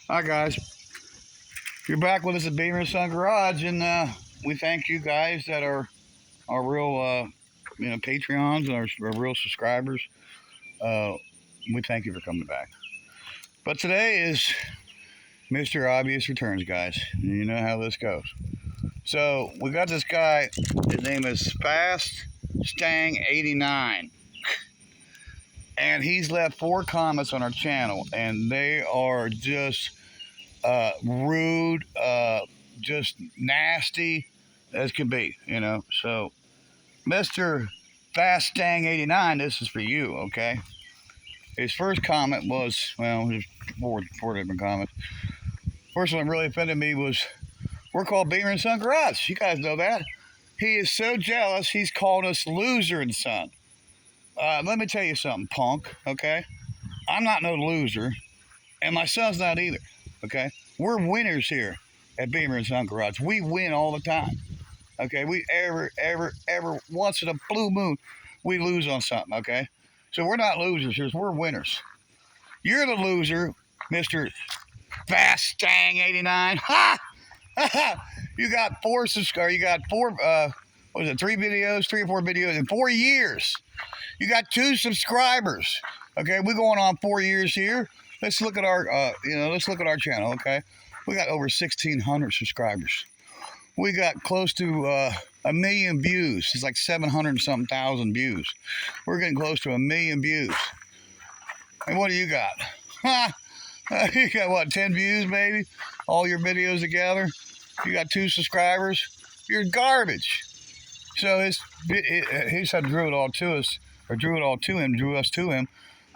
Hi guys, you're back with us at Beamer and Son Garage, and we thank you guys that are our real, Patreons and our real subscribers. Uh, we thank you for coming back. But today is Mr. Obvious Returns, guys. You know how this goes. So we got this guy. His name is Fast Stang 89, and he's left 4 comments on our channel, and they are just rude, just nasty as can be, So, Mr. Fast Stang 89, this is for you, okay? His first comment was, well, there's four different comments. First one that really offended me was, we're called Beamer and Son Garage. You guys know that. He is so jealous, he's called us Loser and Son. Let me tell you something, punk, okay? I'm not no loser, and my son's not either, okay? We're winners here at Beamer and Son Garage. We win all the time. Okay, we ever once in a blue moon, we lose on something. Okay, so we're not losers here. We're winners. You're the loser, Mister Fast Stang 89. Ha! You got 4 subscribers. You got 4. What was it? 3 videos, 3 or 4 videos in 4 years. You got 2 subscribers. Okay, we're going on 4 years here. Let's look at our, let's look at our channel. Okay, we got over 1,600 subscribers. We got close to 1 million views. It's like 700 and something thousand views. We're getting close to 1 million views. And what do you got? You got what, 10 views maybe? All your videos together? You got 2 subscribers? You're garbage. So he said drew it all to us, or drew it all to him, drew us to him,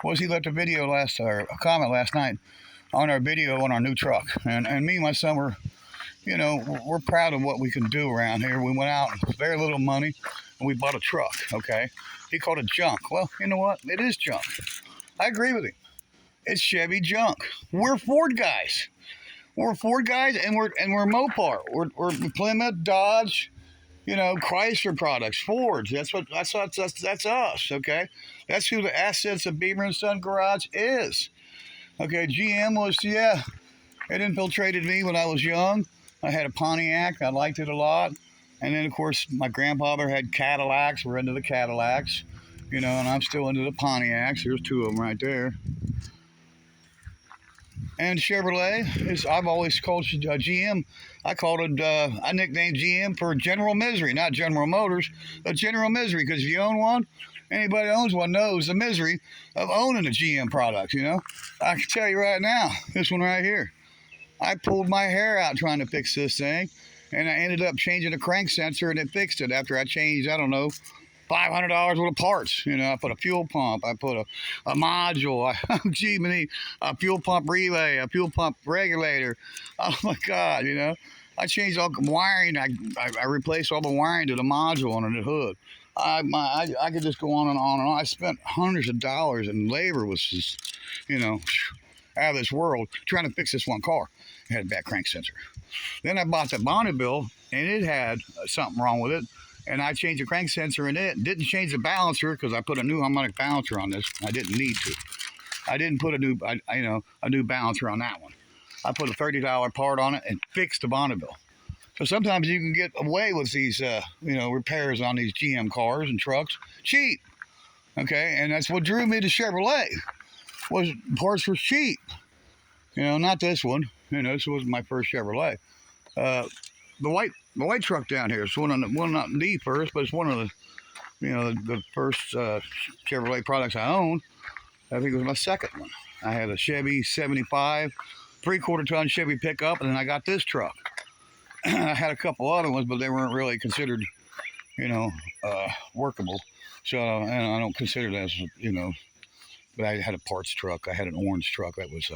was he left a video or a comment last night on our video on our new truck. And me and my son were, we're proud of what we can do around here. We went out with very little money and we bought a truck, okay? He called it junk. Well, you know what? It is junk. I agree with him. It's Chevy junk. We're Ford guys. We're Ford guys, and we're Mopar. We're Plymouth, Dodge, Chrysler products, Fords. That's us, okay? That's who the assets of Beamer and Son Garage is. Okay, GM was, it infiltrated me when I was young. I had a Pontiac. I liked it a lot. And then, of course, my grandfather had Cadillacs. We're into the Cadillacs, and I'm still into the Pontiacs. There's 2 of them right there. And Chevrolet, I've always called GM. I nicknamed GM for General Misery, not General Motors, but General Misery, because if you own one, anybody that owns one knows the misery of owning a GM product, I can tell you right now, this one right here. I pulled my hair out trying to fix this thing, and I ended up changing the crank sensor, and it fixed it after I changed, I don't know, $500 worth of parts. I put a fuel pump, I put a module, a fuel pump relay, a fuel pump regulator. Oh my God, I changed all the wiring. I replaced all the wiring to the module on the hood. I could just go on and on and on. I spent hundreds of dollars, and labor was just, out of this world trying to fix this one car. It had a bad crank sensor. Then I bought the Bonneville, and it had something wrong with it. And I changed the crank sensor in it. Didn't change the balancer because I put a new harmonic balancer on this. I didn't need to. I didn't put a new balancer on that one. I put a $30 part on it and fixed the Bonneville. So sometimes you can get away with these, repairs on these GM cars and trucks cheap. Okay, and that's what drew me to Chevrolet. Was parts were cheap. Not this one. This was my first Chevrolet. The white truck down here is not the first, but it's one of the first Chevrolet products I owned. I think it was my second one. I had a Chevy 75, 3/4 ton Chevy pickup, and then I got this truck. I had a couple other ones, but they weren't really considered, workable. So, and I don't consider that as, but I had a parts truck. I had an orange truck. That was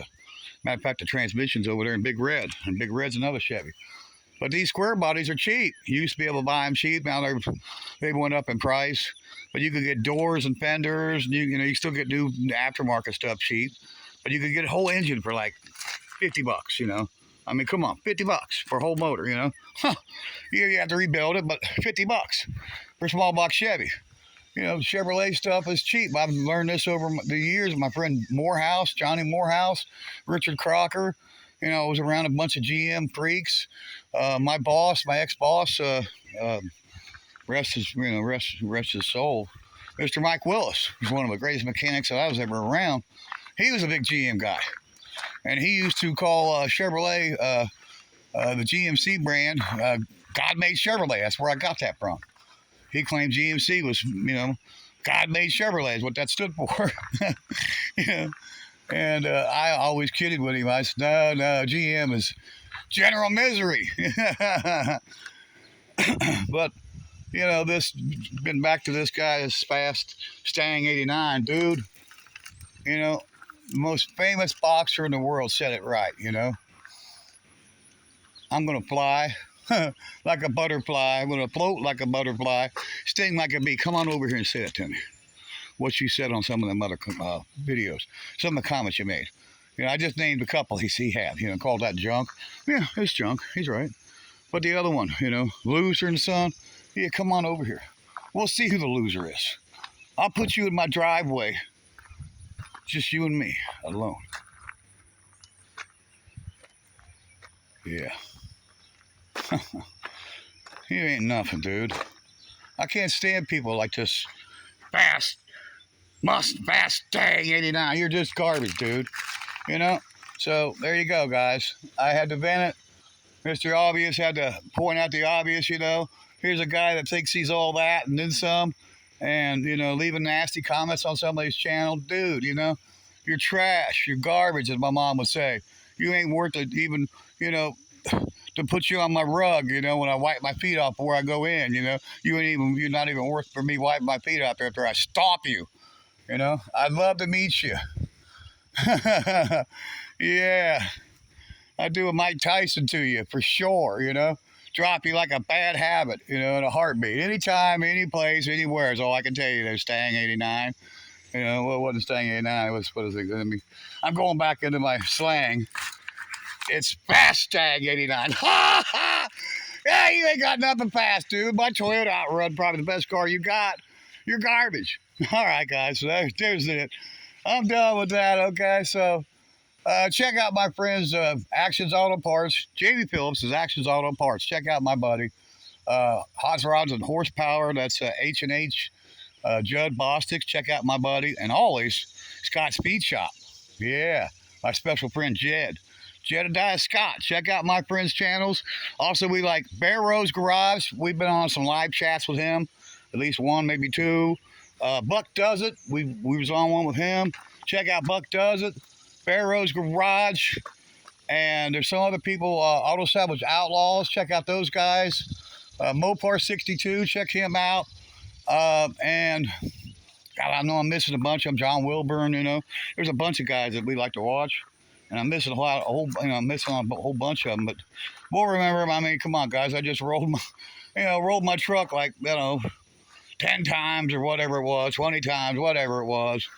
matter of fact, the transmission's over there in Big Red, and Big Red's another Chevy. But these square bodies are cheap. You used to be able to buy them cheap. Now they went up in price. But you could get doors and fenders. And you still get new aftermarket stuff cheap. But you could get a whole engine for like $50. I mean, come on, $50 for a whole motor. You have to rebuild it, but $50 for a small box Chevy. Chevrolet stuff is cheap. I've learned this over the years. My friend Morehouse, Johnny Morehouse, Richard Crocker. You know, I was around a bunch of GM freaks. My boss, my ex-boss, rest his soul, Mr. Mike Willis. He's one of the greatest mechanics that I was ever around. He was a big GM guy, and he used to call Chevrolet, the GMC brand, God made Chevrolet. That's where I got that from. He claimed GMC was, God made Chevrolet is what that stood for. you know? And I always kidded with him. I said, no, GM is General Misery. But, this been back to this guy, this fast Stang 89, dude. The most famous boxer in the world said it right, I'm going to fly like a butterfly. I'm going to float like a butterfly, sting like a bee. Come on over here and say it to me. What you said on some of them other videos, some of the comments you made. I just named a couple he had, called that junk. Yeah, it's junk. He's right. But the other one, loser and son, yeah, come on over here. We'll see who the loser is. I'll put you in my driveway. Just you and me alone. Yeah. You ain't nothing, dude. I can't stand people like this fast Stang 89. You're just garbage, dude. So there you go, guys. I had to vent it. Mr. Obvious had to point out the obvious, Here's a guy that thinks he's all that and then some. And, leaving nasty comments on somebody's channel. Dude, you're trash. You're garbage, as my mom would say. You ain't worth it even, to put you on my rug, when I wipe my feet off before I go in, you're not even worth for me wiping my feet off after I stomp you, I'd love to meet you. Yeah, I'd do a Mike Tyson to you for sure, drop you like a bad habit, in a heartbeat, anytime, any place, anywhere is all I can tell you. There's Stang 89, what wasn't Stang 89, what is it, I'm going back into my slang. It's fast Stang 89. Ha ha! Yeah, you ain't got nothing fast, dude. My Toyota Outrun, probably the best car you got. You're garbage. All right, guys. So there's it. I'm done with that, okay? So check out my friends, Actions Auto Parts. Jamie Phillips is Actions Auto Parts. Check out my buddy. Hot Rods and Horsepower. That's H&H. Judd Bostic. Check out my buddy. And always, Scott Speed Shop. Yeah, my special friend, Jed. Jedediah Scott. Check out my friend's channels. Also, we like Bear Rose Garage. We've been on some live chats with him. At least one, maybe two. Buck Does It. We was on one with him. Check out Buck Does It. Bear Rose Garage. And there's some other people, Auto Salvage Outlaws. Check out those guys. Mopar 62. Check him out. And God, I know I'm missing a bunch of them. John Wilburn, There's a bunch of guys that we like to watch. And I'm missing I'm missing a whole bunch of them, but we'll remember them. I mean, come on, guys. I just rolled my truck like, 10 times or whatever it was, 20 times, whatever it was.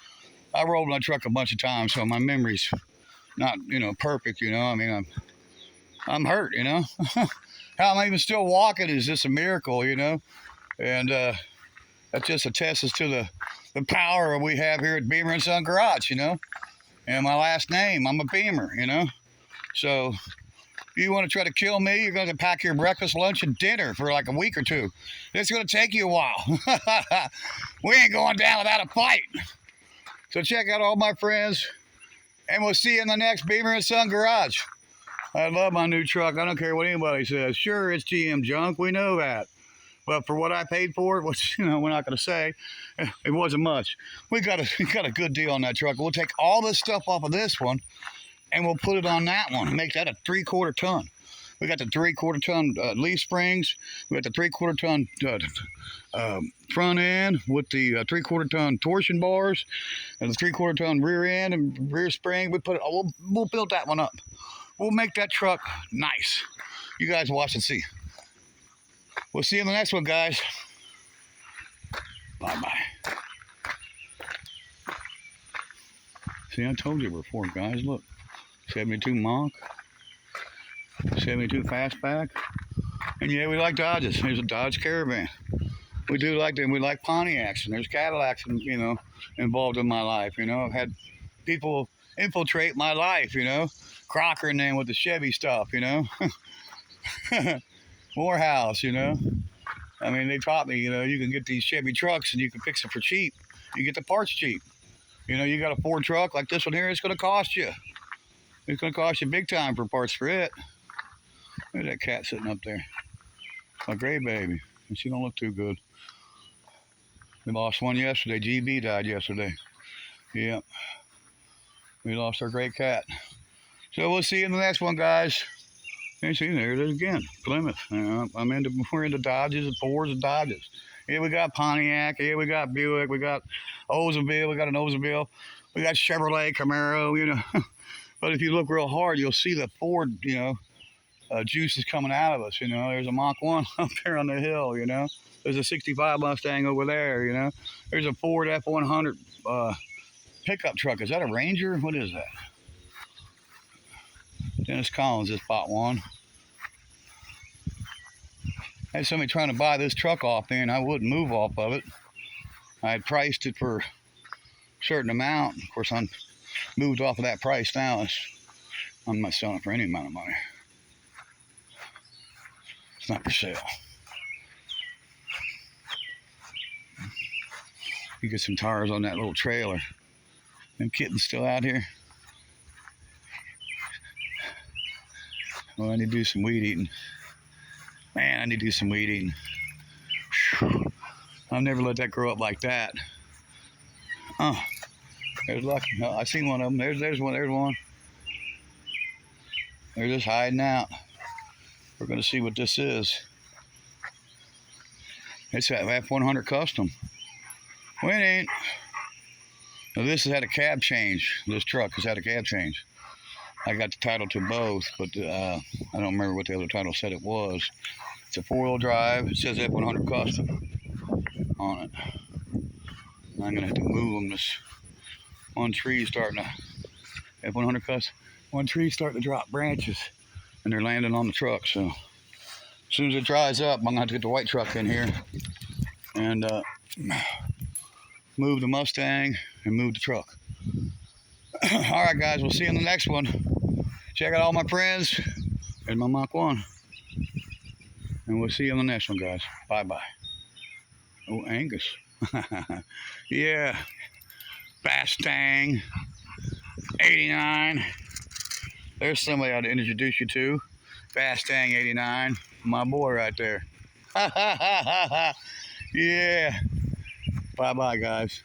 I rolled my truck a bunch of times, so my memory's not, perfect, I mean, I'm hurt, How I'm even still walking is just a miracle, And that just attests to the power we have here at Beamer & Son Garage, And my last name, I'm a Beamer, So you want to try to kill me, you're going to pack your breakfast, lunch, and dinner for like a week or two. It's going to take you a while. We ain't going down without a fight. So check out all my friends, and we'll see you in the next Beamer & Son Garage. I love my new truck. I don't care what anybody says. Sure, it's GM junk. We know that. But for what I paid for it, which, we're not going to say, it wasn't much. We got a good deal on that truck. We'll take all this stuff off of this one, and we'll put it on that one and make that a 3/4 ton. We got the 3/4 ton leaf springs. We got the 3/4 ton front end with the 3/4 ton torsion bars and the 3/4 ton rear end and rear spring. We'll build that one up. We'll make that truck nice. You guys watch and see. We'll see you in the next one, guys. Bye-bye. See, I told you before, guys. Look, 72 Mach, 72 Fastback. And yeah, we like Dodges. There's a Dodge Caravan. We do like them. We like Pontiacs. And there's Cadillacs, involved in my life. I've had people infiltrate my life, you know. Crocker and then with the Chevy stuff, you know. Morehouse, you know. I mean, they taught me, you know, you can get these Chevy trucks and you can fix it for cheap. You get the parts cheap. You know, you got a Ford truck like this one here, it's going to cost you. It's going to cost you big time for parts for it. Look at that cat sitting up there. My gray baby. And she don't look too good. We lost one yesterday. GB died yesterday. Yeah. We lost our great cat. So we'll see you in the next one, guys. You see, there it is again. Plymouth. We're into Dodges and Fords and Dodges. Here we got Pontiac. Here we got Buick. We got Oldsmobile. We got an Oldsmobile. We got Chevrolet Camaro, you know. But if you look real hard, you'll see the Ford, you know, juice is coming out of us, you know. There's a Mach 1 up there on the hill, you know. There's a 65 Mustang over there, you know. There's a Ford F-100 pickup truck. Is that a Ranger? What is that? Dennis Collins just bought one. I had somebody trying to buy this truck off me, and I wouldn't move off of it. I had priced it for a certain amount. Of course, I'm moved off of that price now. I'm not selling it for any amount of money. It's not for sale. You get some tires on that little trailer. Them kittens still out here. Well, I need to do some weed eating. Man, I need to do some weed eating. Whew. I've never let that grow up like that. There's lucky. Oh, I seen one of them. There's one. There's one. They're just hiding out. We're going to see what this is. It's that F-100 Custom. Well, it ain't. Now, this has had a cab change. This truck has had a cab change. I got the title to both, but I don't remember what the other title said it was. It's a 4-wheel drive. It says F-100 Custom on it. I'm going to have to move them. This one tree starting to, F-100 Custom, one tree starting to drop branches, and they're landing on the truck. So as soon as it dries up, I'm going to have to get the white truck in here and move the Mustang and move the truck. All right, guys, we'll see you in the next one. Check out all my friends. There's my Mach 1. And we'll see you in the next one, guys. Bye-bye. Oh, Angus. Yeah. Bastang. 89. There's somebody I'd introduce you to. Bastang 89. My boy right there. Yeah. Bye-bye, guys.